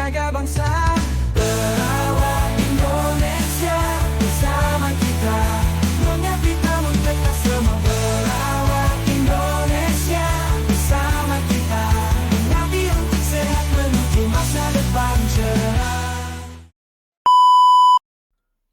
menjaga bangsa. Perawat Indonesia bersama kita, menyapita mereka semua. Perawat Indonesia bersama kita, mengabdi untuk sehat menuju masa depan cerah.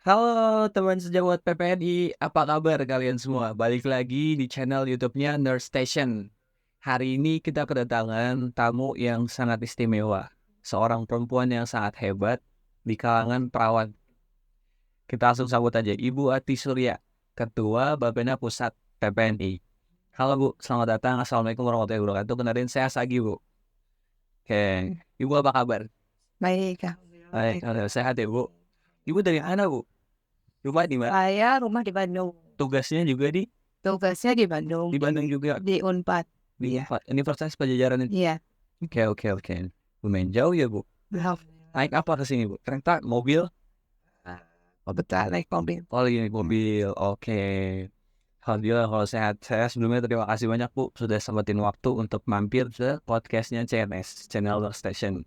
Halo teman sejawat PPNI, apa kabar kalian semua? Balik lagi di channel YouTube-nya Nurse Station. Hari ini kita kedatangan tamu yang sangat istimewa, seorang perempuan yang sangat hebat di kalangan perawat. Kita langsung sambut aja, Ibu Ati Surya, Ketua Bapenda Pusat PPNI. Halo Bu, selamat datang. Assalamualaikum warahmatullahi wabarakatuh. Kenalin saya Sagi Bu. Oke, Ibu apa kabar? Baik, Baik, sehat ya Bu. Ibu dari mana Bu? Rumah di mana? saya rumah di Bandung. Tugasnya juga di Tugasnya di Bandung. Bandung juga. Di Unpad. Di Iya. Universitas Pajajaran itu. Iya. Oke. Lumayan jauh ya Bu. Naik apa ke sini Bu? Kereta, mobil? Betul, naik mobil. Oh lagi naik mobil. Oke. Alhamdulillah kalau sehat. Saya sebelumnya terima kasih banyak Bu sudah sempetin waktu untuk mampir ke podcastnya CNS, Channel Station.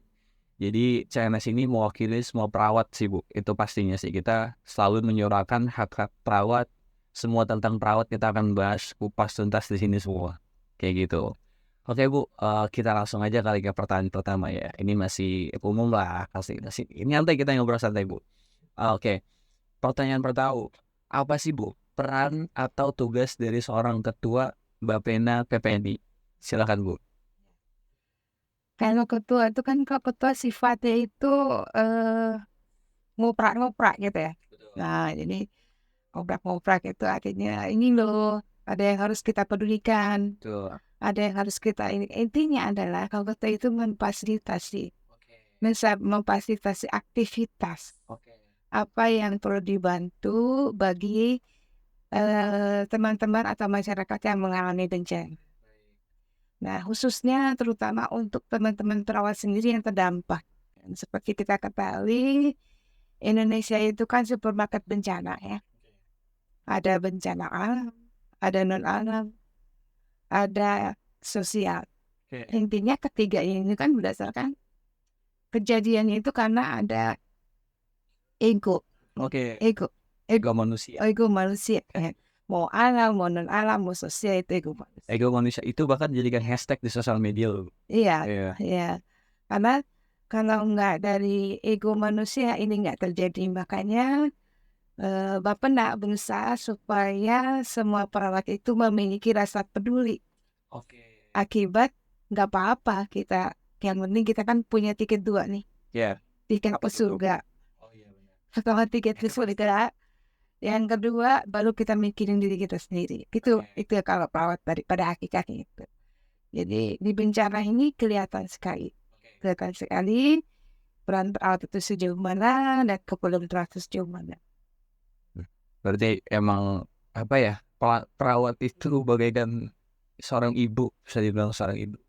Jadi CNS ini mewakili semua perawat sih Bu. Itu pastinya sih, kita selalu menyuarakan hak-hak perawat. Semua tentang perawat kita akan bahas kupas tuntas di sini semua. Kayak gitu. Oke Bu, kita langsung aja kali ke pertanyaan pertama ya. Ini masih umum lah, kasih. Ini nanti kita ngobrol santai Bu. Oke, pertanyaan pertama, apa sih Bu peran atau tugas dari seorang ketua Bapena PPNI? Silakan Bu. Kalau ketua itu kan, kalau ketua sifatnya itu ngoprak-ngoprak gitu ya. Nah, jadi ngoprak-ngoprak itu artinya ini loh, ada yang harus kita pedulikan, Tuh. ada yang harus kita ini. Intinya adalah kalau ketua itu memfasilitasi, memfasilitasi aktivitas Oke. apa yang perlu dibantu bagi teman-teman atau masyarakat yang mengalami bencana. Nah, khususnya terutama untuk teman-teman perawat sendiri yang terdampak. Dan seperti kita ketahui, Indonesia itu kan supermarket bencana ya. Ada bencana alam, ada non-alam, ada sosial. Oke. Intinya ketiga ini kan berdasarkan kejadiannya itu karena ada ego Manusia. manusia. Mau alam, mau non-alam, mau sosial, itu ego manusia. Ego manusia itu bahkan dijadikan hashtag di sosial media loh. Iya. Karena kalau nggak dari ego manusia ini nggak terjadi. Makanya Bapenda berusaha supaya semua perawat itu memiliki rasa peduli. Oke. Akibat nggak apa-apa kita, yang penting kita kan punya tiket 2 nih. Ya. Tiket Apa ke tuh, Bu? surga. Oh iya benar. Setelah tiket ke surga, yang kedua baru kita mikirin diri kita sendiri. Itu kalau perawat pada hakikatnya itu. Jadi di bencana ini kelihatan sekali peran perawat itu sejauh mana dan keperluan perawat itu sejauh mana. Berarti emang apa ya, perawat itu bagaikan seorang ibu, bisa dibilang seorang ibu.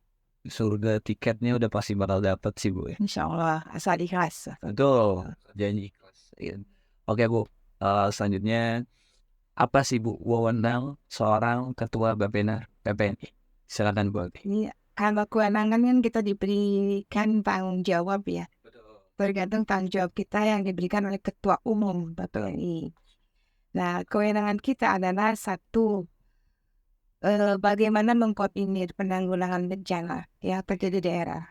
Surga tiketnya udah pasti bakal dapet sih Bu ya. Insya Allah asal ikhlas. Betul, janji ikhlas. Iya. Oke Bu, selanjutnya apa sih Bu wewenang seorang ketua Bapena PPNI? Silakan Bu. Ini kalau kewenangan kan kita diberikan tanggung jawab ya. Betul. Tergantung tanggung jawab kita yang diberikan oleh ketua umum BPNI. Nah, kewenangan kita adalah satu, bagaimana mengkoordinir penanggulangan bencana yang terjadi di daerah.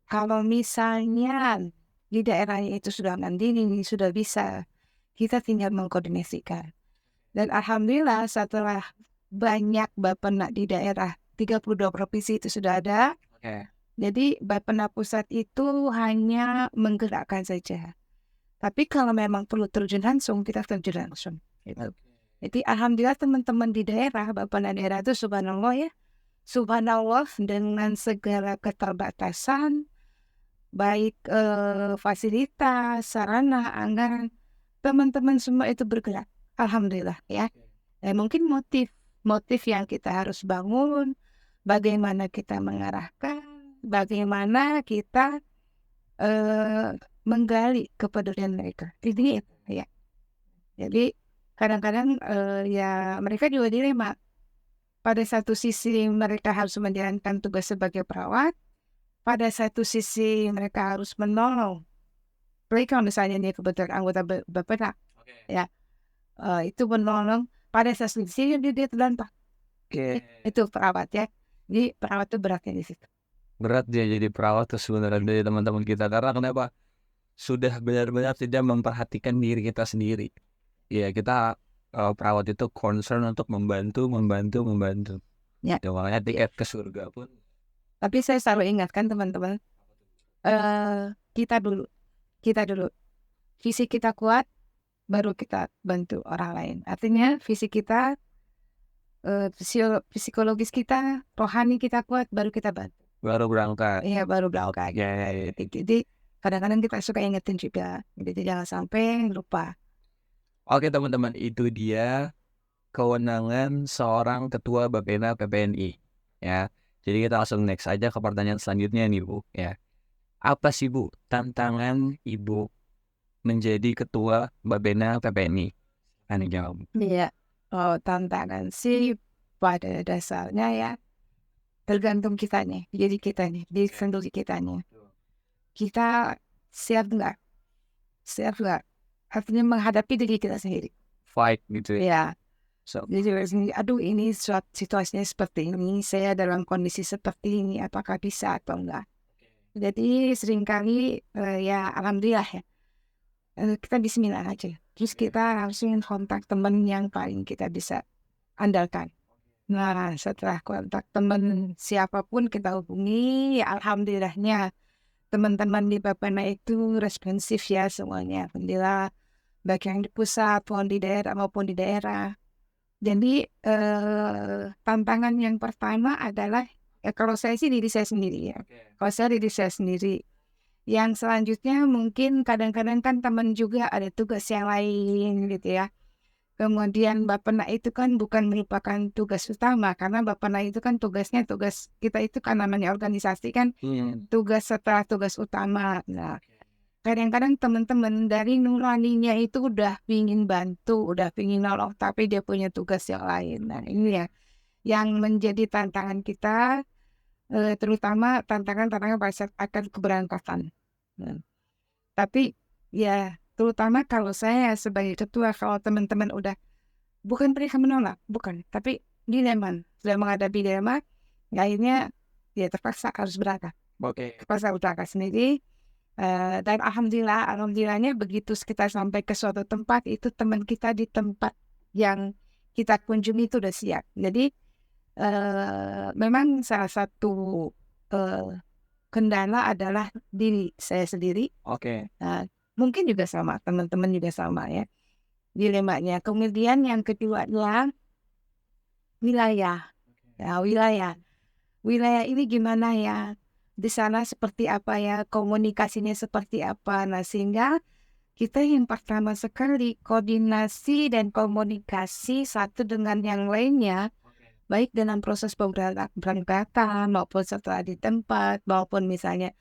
Kalau misalnya di daerahnya itu sudah mandiri, sudah bisa, kita tinggal mengkoordinasikan. Dan alhamdulillah setelah banyak Bapenda di daerah, 32 provinsi itu sudah ada. Oke. Jadi Bapenda pusat itu hanya menggerakkan saja. Tapi kalau memang perlu terjun langsung, kita terjun langsung. Gitu. Jadi alhamdulillah teman-teman di daerah, Bapenda daerah itu subhanallah ya. Subhanallah dengan segala keterbatasan, baik fasilitas, sarana, anggaran, teman-teman semua itu bergerak. Alhamdulillah ya. Mungkin motif yang kita harus bangun, bagaimana kita mengarahkan, bagaimana kita menggali kepedulian mereka. Ini ya. Jadi kadang-kadang ya mereka juga dilema. Pada satu sisi mereka harus menjalankan tugas sebagai perawat, pada satu sisi mereka harus menolong. Apalagi kalau misalnya dia kebetulan anggota Bapeda, ya itu menolong. Pada satu sisi dia terlantar. Itu perawat ya. Jadi perawat itu beratnya di situ. Berat dia jadi perawat tuh sebenarnya dari teman-teman kita, karena kenapa? Sudah benar-benar tidak memperhatikan diri kita sendiri. Ya kita perawat itu concern untuk membantu. Ya. Ya, makanya tiket ke surga pun. Tapi saya selalu ingatkan teman-teman, kita dulu, visi kita kuat, baru kita bantu orang lain. Artinya visi kita, psikologis kita, rohani kita kuat, baru kita bantu. Baru berangkat. Iya, baru berangkat. Jadi kadang-kadang kita suka ingetin juga, jadi jangan sampai lupa. Oke teman-teman, itu dia kewenangan seorang ketua Bapena PPNI. Ya, jadi kita langsung next aja ke pertanyaan selanjutnya nih Bu. Ya, apa sih Bu tantangan Ibu menjadi ketua Bapena PPNI? Kan jawab. Iya, tantangan sih pada dasarnya ya tergantung kitanya, jadi kitanya, diri sendiri kitanya. Kita siap nggak? Artinya menghadapi diri kita sendiri. Fight gitu ya. Ya, So, jadi aduh ini situasinya seperti ini, saya dalam kondisi seperti ini, apakah bisa atau enggak? Jadi seringkali ya alhamdulillah ya, kita bismillah aja. Terus kita langsung kontak teman yang paling kita bisa andalkan. Nah, setelah kontak teman siapapun kita hubungi, ya alhamdulillahnya teman-teman di Bapena itu responsif ya semuanya. Alhamdulillah, baik yang di pusat maupun di daerah. Jadi tantangan yang pertama adalah kalau saya sih diri saya sendiri ya. Kalau saya diri saya sendiri. Yang selanjutnya mungkin kadang-kadang kan teman juga ada tugas yang lain gitu ya. Kemudian Bapena itu kan bukan merupakan tugas utama, karena Bapena itu kan tugas kita itu kan namanya organisasi kan tugas setelah tugas utama. Nah, kadang-kadang teman-teman dari nuraninya itu udah pingin bantu, udah pingin nolong, tapi dia punya tugas yang lain. Nah, ini ya yang menjadi tantangan kita, terutama tantangan pada saat akan keberangkatan. Nah, tapi ya terutama kalau saya sebagai ketua, kalau teman-teman udah bukan mereka menolak, bukan, tapi dilema, sudah menghadapi dilema, akhirnya ya terpaksa harus berangkat. Terpaksa berangkat sendiri. Dan alhamdulillahnya begitu kita sampai ke suatu tempat, itu teman kita di tempat yang kita kunjungi itu udah siap. Jadi memang salah satu kendala adalah diri saya sendiri. Mungkin juga sama, teman-teman juga sama ya dilemanya. Kemudian yang keduanya wilayah. Ya, wilayah ini gimana ya? Di sana seperti apa ya? Komunikasinya seperti apa? Nah, sehingga kita yang pertama sekali koordinasi dan komunikasi satu dengan yang lainnya, baik dalam proses pemberangkatan maupun setelah di tempat, maupun misalnya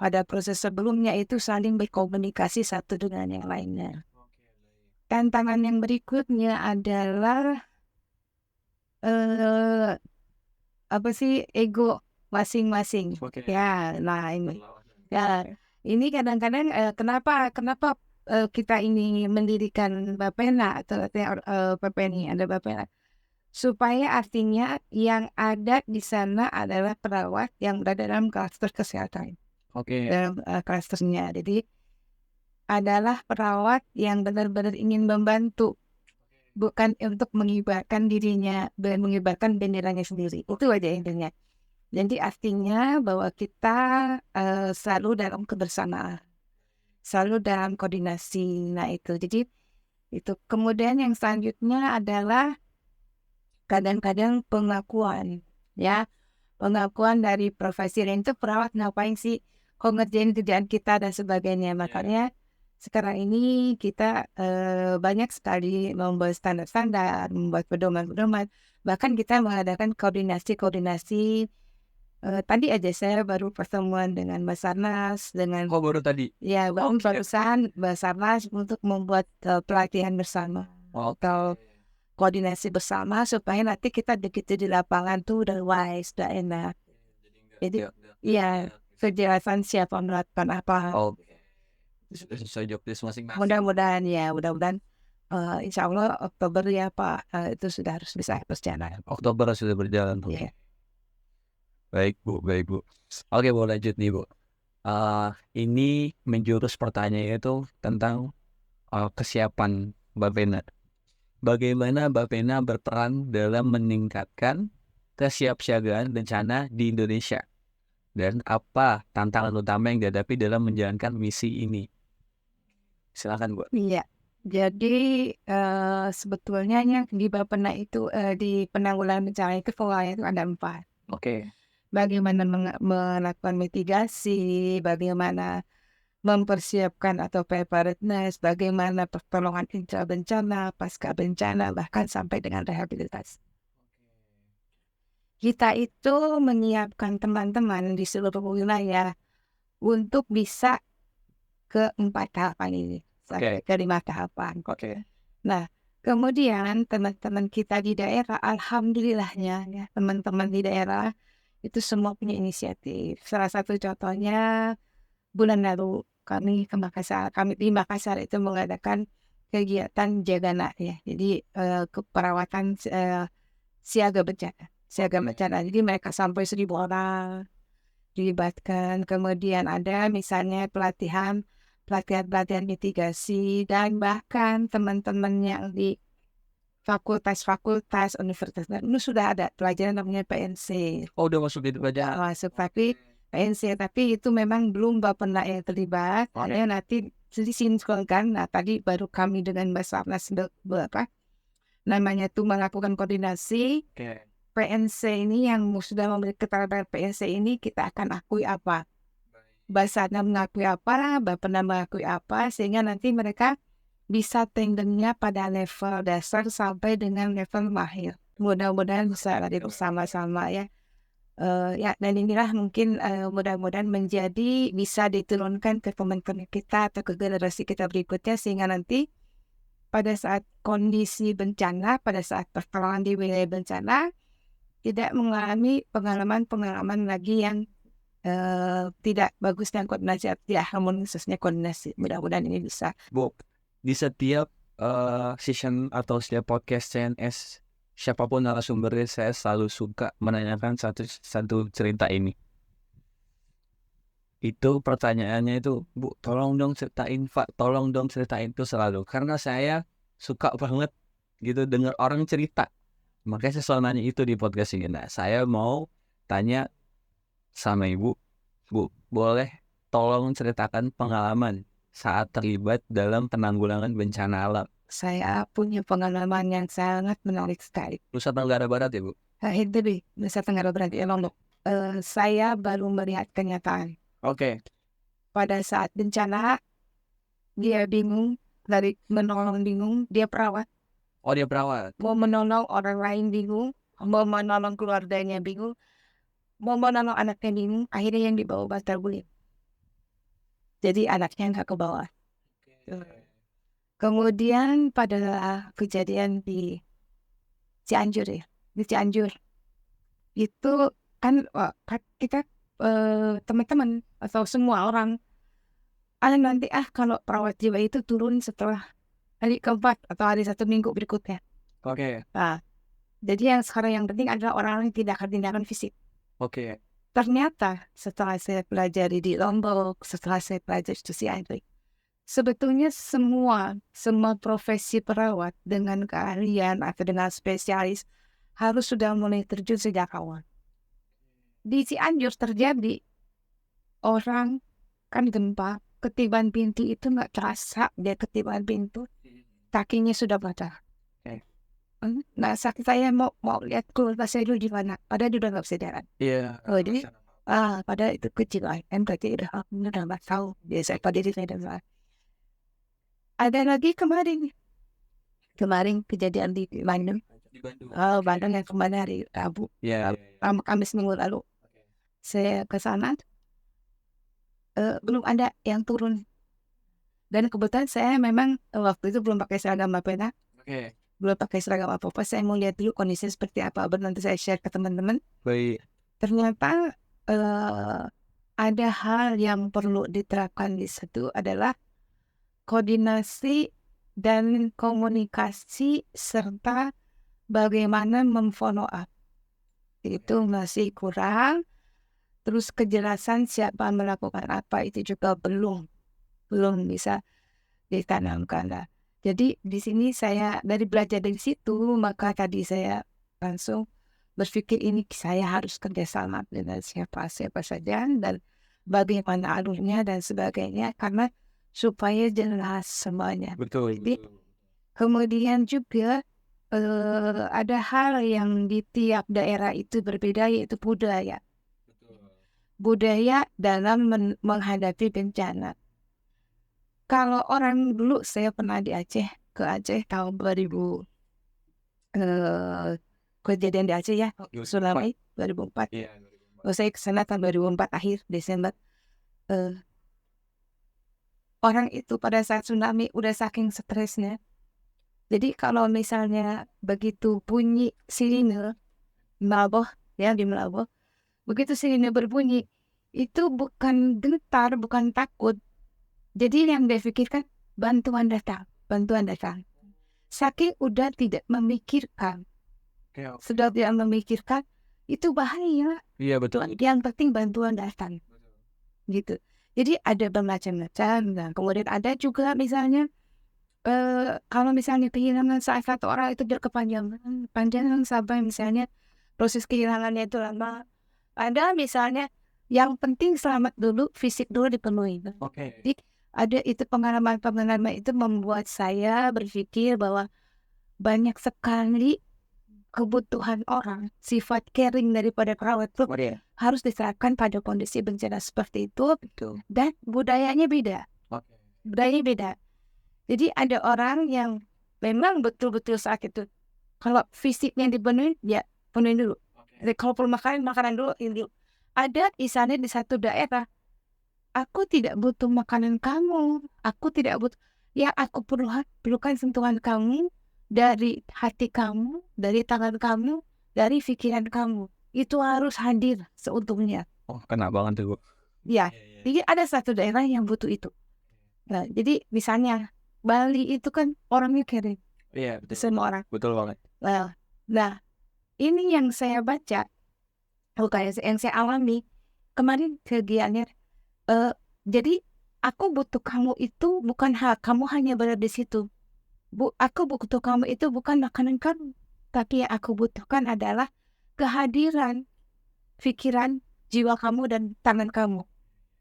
pada proses sebelumnya itu saling berkomunikasi satu dengan yang lainnya. Tantangan yang berikutnya adalah ego masing-masing. Ya, nah ini. Ya, ini kadang-kadang kenapa kita ini mendirikan Bapena atau PPNI ada Bapena, supaya artinya yang ada di sana adalah perawat yang berada dalam klaster kesehatan. Dalam klasternya. Jadi adalah perawat yang benar-benar ingin membantu, bukan untuk mengibarkan dirinya dan mengibarkan benderanya sendiri. Itu aja intinya. Jadi artinya bahwa kita selalu dalam kebersamaan, selalu dalam koordinasi. Nah itu, jadi itu. Kemudian yang selanjutnya adalah kadang-kadang pengakuan, ya, pengakuan dari profesi lain itu perawat ngapain sih, kok ngerjain kerjaan kita dan sebagainya. Makanya sekarang ini kita banyak sekali membuat standar-standar, membuat pedoman-pedoman, bahkan kita mengadakan koordinasi. Tadi aja saya baru pertemuan dengan Basarnas, dengan baru tadi? Ya, barusan Basarnas untuk membuat pelatihan bersama atau koordinasi bersama supaya nanti kita begitu di lapangan tuh udah wise, udah enak. Jadi iya, kejelasan siapa melakukan apa. Oke. Sudah sesuai job desk masing-masing. Mudah-mudahan insya Allah Oktober ya Pak, itu sudah harus bisa berjalan. Oktober sudah berjalan. Iya. Baik Bu. Oke, Bu, lanjut nih Bu. Ini menjurus pertanyaan itu tentang kesiapan Mbak Vena. Bagaimana Mbak Vena berperan dalam meningkatkan kesiapsiagaan bencana di Indonesia? Dan apa tantangan utama yang dihadapi dalam menjalankan misi ini? Silakan Bu. Iya. Jadi sebetulnya yang di Bappenas itu di penanggulangan bencana itu polanya itu ada 4. Oke. Bagaimana melakukan mitigasi, bagaimana mempersiapkan atau preparedness, bagaimana pertolongan intra bencana, pasca bencana, bahkan sampai dengan rehabilitasi. Kita itu menyiapkan teman-teman di seluruh wilayah untuk bisa ke 4 tahapan ini, sampai ke 5 tahapan. Oke. Nah, kemudian teman-teman kita di daerah, alhamdulillahnya ya, teman-teman di daerah itu semua punya inisiatif. Salah satu contohnya bulan lalu kami di Makassar itu mengadakan kegiatan Jagana ya. Jadi keperawatan siaga bencana. Jadi mereka sampai 1.000 orang dilibatkan. Kemudian ada misalnya pelatihan mitigasi, dan bahkan teman-teman yang di fakultas universitas itu sudah ada pelajaran namanya PNC. Oh, udah masuk itu aja. Masuk, tapi PNC, tapi itu memang belum Bappenas yang terlibat. Hanya nanti disinkronkan. Nah, tadi baru kami dengan Basarnas namanya itu melakukan koordinasi. Oke. PNC ini yang sudah memiliki keterangan PNC ini kita akan akui apa, Basarnas mengakui apa, Bappenas mengakui apa, sehingga nanti mereka bisa tandemnya pada level dasar sampai dengan level mahir. Mudah-mudahan bisa ada bersama-sama ya. Dan inilah mungkin mudah-mudahan bisa diturunkan ke teman-teman kita atau ke generasi kita berikutnya, sehingga nanti pada saat kondisi bencana, pada saat pertolongan di wilayah bencana, tidak mengalami pengalaman lagi yang tidak bagus dan koordinasi, tidak harmonis, khususnya koordinasi. Mudah-mudahan ini bisa. Bu, di setiap season atau setiap podcast CNS, siapapun narasumbernya, saya selalu suka menanyakan satu cerita ini. Itu pertanyaannya itu, Bu, tolong dong ceritain itu selalu. Karena saya suka banget gitu dengar orang cerita. Makanya saya selalu nanya itu di podcast ini. Nah, saya mau tanya sama Ibu, Bu, boleh tolong ceritakan pengalaman saat terlibat dalam penanggulangan bencana alam. Saya punya pengalaman yang sangat menarik sekali. Nusa Tenggara Barat ya, Bu? Itu Nusa Tenggara Barat ya, Lombok. Saya baru melihat kenyataan. Oke. Pada saat bencana, dia bingung, dari menolong bingung, dia perawat. Oh, dia perawat. Mau menolong orang lain bingung, mau menolong keluarganya bingung, mau menolong anaknya bingung, akhirnya yang dibawa bantal guling. Jadi anaknya nggak ke bawah. Kemudian pada kejadian di Cianjur ya, itu kan kita teman-teman atau semua orang nanti kalau perawat jiwa itu turun setelah hari keempat atau hari 1 minggu berikutnya. Oke. Nah, jadi yang sekarang yang penting adalah orang yang tidak akan tindakan fisik. Oke. Ternyata setelah saya pelajari di Lombok, setelah saya pelajari di Cianjur, sebetulnya semua profesi perawat dengan keahlian atau dengan spesialis harus sudah mulai terjun sejak awal. Di Cianjur terjadi orang kan gempa, ketiban pintu itu nggak terasa, dia ketiban pintu, kakinya sudah patah. Nah, saya mau lihat keluarga saya dulu di mana, padahal dia udah nggak bisa jalan. Iya. Jadi pada itu kecil kan, berarti udah nggak tahu. Biasa pada diri saya udah. Ada lagi kemarin kejadian di Bandung. Di Bandung. Bandung yang kemarin hari Rabu, Iya. Kamis minggu lalu. Saya ke sana, belum ada yang turun. Dan kebetulan saya memang waktu itu belum pakai seragam Bappenas. Oke. Belum pakai seragam apa-apa, saya mau lihat dulu kondisinya seperti apa, baru nanti saya share ke teman-teman. Baik. Ternyata ada hal yang perlu diterapkan di situ adalah koordinasi dan komunikasi serta bagaimana memfollow up. Itu masih kurang. Terus kejelasan siapa melakukan apa itu juga belum bisa ditanamkan lah. Jadi di sini saya dari belajar dari situ, maka tadi saya langsung berpikir ini saya harus kerjasama dengan siapa saja dan bagaimana alurnya dan sebagainya karena supaya jelas semuanya. Betul. Jadi kemudian juga ada hal yang di tiap daerah itu berbeda yaitu budaya. Budaya dalam menghadapi bencana. Kalau orang dulu saya pernah ke Aceh tahun 2000 kejadian di Aceh ya, tsunami 2004. Iya. Saya ke sana tahun 2004 akhir Desember. Orang itu pada saat tsunami udah saking stresnya. Jadi kalau misalnya begitu bunyi sirine Melaboh ya di Melaboh, begitu sirine berbunyi itu bukan gentar, bukan takut. Jadi yang dia pikirkan bantuan datang. Saking udah tidak memikirkan, sudah tidak memikirkan itu bahaya. Iya betul. Yang penting bantuan datang, gitu. Jadi ada bermacam-macam. Nah, kemudian ada juga misalnya kalau misalnya kehilangan salah satu orang itu panjangan sampai misalnya proses kehilangannya itu lama. Ada misalnya yang penting selamat dulu, fisik dulu dipenuhi. Jadi ada itu pengalaman itu membuat saya berpikir bahwa banyak sekali kebutuhan orang, sifat caring daripada perawat itu harus diterapkan pada kondisi bencana seperti itu. Dan budayanya beda. Jadi ada orang yang memang betul-betul sakit itu. Kalau fisiknya dipenuhi, ya penuhi dulu. Jadi kalau perlu makanan dulu, ini dulu. Ada misalnya di satu daerah, aku tidak butuh makanan kamu, aku tidak butuh, yang aku perlukan sentuhan kamu, dari hati kamu, dari tangan kamu, dari pikiran kamu. Itu harus hadir seutuhnya. Oh, kena banget tuh, Bu. Ya, jadi ada satu daerah yang butuh itu. Nah, jadi misalnya Bali itu kan orangnya caring, Iya, betul. semua orang. Betul banget. Nah, ini yang saya baca, yang saya alami kemarin kegiatannya. Jadi aku butuh kamu itu bukan hak kamu hanya berada di situ. Aku butuh kamu itu bukan makanan kamu, tapi yang aku butuhkan adalah kehadiran pikiran, jiwa kamu dan tangan kamu.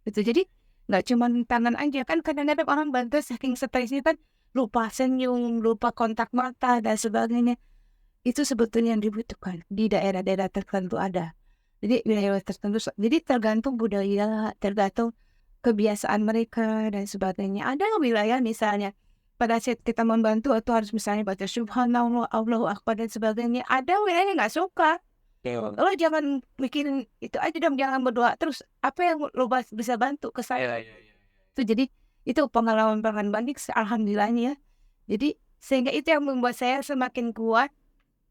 Itu jadi nggak cuma tangan aja kan kadang-kadang orang bantu saking stresnya kan lupa senyum, lupa kontak mata dan sebagainya. Itu sebetulnya yang dibutuhkan di daerah-daerah tertentu ada. Jadi wilayah tertentu, jadi tergantung budaya, tergantung kebiasaan mereka dan sebagainya. Ada wilayah misalnya pada saat kita membantu atau harus misalnya baca subhanallah, Allahu akbar dan sebagainya. Ada wilayah yang nggak suka. Lo jangan mikirin itu aja dong, jangan berdoa terus. Apa yang lo bisa bantu ke saya? Itu jadi itu pengalaman banding alhamdulillahnya. Jadi sehingga itu yang membuat saya semakin kuat,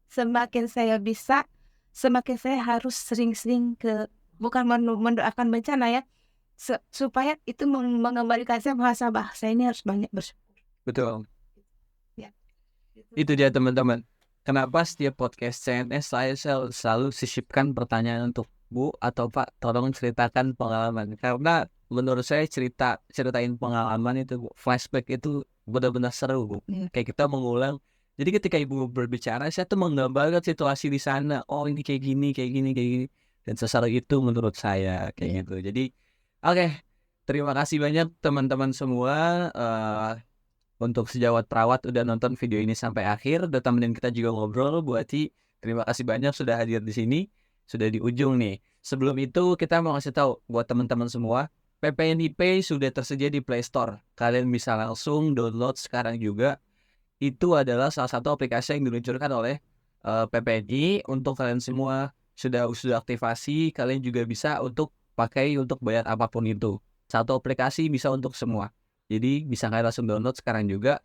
semakin saya bisa, semakin saya harus sering-sering bukan mendoakan bencana ya, supaya itu mengembalikan saya bahasa ini harus banyak bersyukur. Betul. Ya. Itu dia teman-teman. Kenapa setiap podcast CNS saya selalu sisipkan pertanyaan untuk Bu atau Pak, tolong ceritakan pengalaman. Karena menurut saya ceritain pengalaman itu, Bu, flashback itu benar-benar seru, Bu. Kayak kita mengulang. Jadi ketika Ibu berbicara, saya tuh menggambarkan situasi di sana. Oh, ini kayak gini. Dan seseru itu menurut saya kayak gitu. Jadi, oke. Terima kasih banyak teman-teman semua. Untuk sejawat perawat udah nonton video ini sampai akhir, udah temenin kita juga ngobrol. Bu Ati, terima kasih banyak sudah hadir di sini, sudah di ujung nih. Sebelum itu kita mau kasih tahu buat teman-teman semua, PPNIP sudah tersedia di Play Store. Kalian bisa langsung download sekarang juga. Itu adalah salah satu aplikasi yang diluncurkan oleh PPNI untuk kalian semua. Sudah aktivasi, kalian juga bisa untuk pakai untuk bayar apapun itu. Satu aplikasi bisa untuk semua. Jadi bisa kalian langsung download sekarang juga.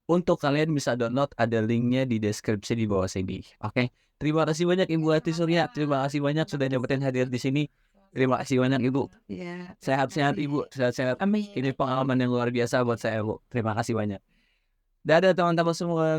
Untuk kalian bisa download, ada linknya di deskripsi di bawah sini. Oke, terima kasih banyak Ibu Ati Surya. Terima kasih banyak sudah nyobain hadir di sini. Terima kasih banyak Ibu. Ya. Sehat-sehat Ibu, sehat-sehat. Amin. Ini pengalaman yang luar biasa buat saya Bu. Terima kasih banyak. Dadah teman-teman semua.